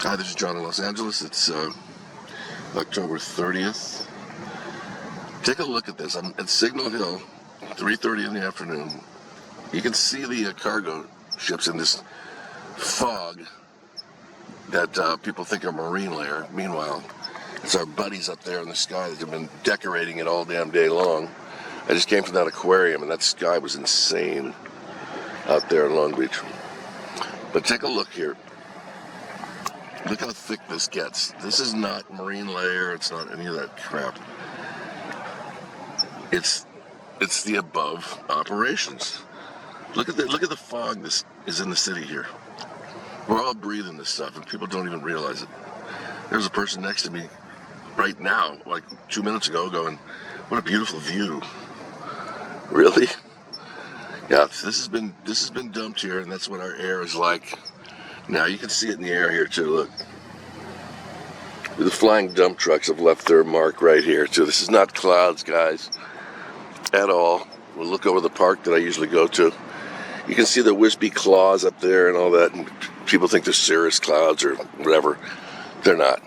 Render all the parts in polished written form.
Hi, this is John in Los Angeles. It's October 30th. Take a look at this. I'm at Signal Hill, 3:30 in the afternoon. You can see the cargo ships in this fog that people think are marine layer. Meanwhile, it's our buddies up there in the sky that have been decorating it all damn day long. I just came from that aquarium, and that sky was insane out there in Long Beach. But take a look here. Look how thick this gets. This is not marine layer. It's not any of that crap. It's the above operations. Look at the fog this is in the city here. We're all breathing this stuff, and people don't even realize it. There's a person next to me right now, like 2 minutes ago, going, "What a beautiful view." Really? Yeah, this has been dumped here, and that's what our air is like. Now you can see it in the air here too. Look, the flying dump trucks have left their mark right here too. This is not clouds, guys, at all. We'll look over the park that I usually go to. You can see the wispy claws up there and all that, and people think they're cirrus clouds or whatever. They're not.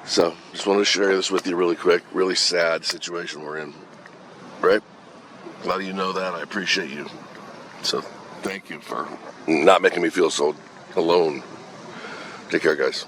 So, just wanted to share this with you really quick. Really sad situation we're in, right? A lot of you know that. I appreciate you. So, thank you for not making me feel so alone. Take care, guys.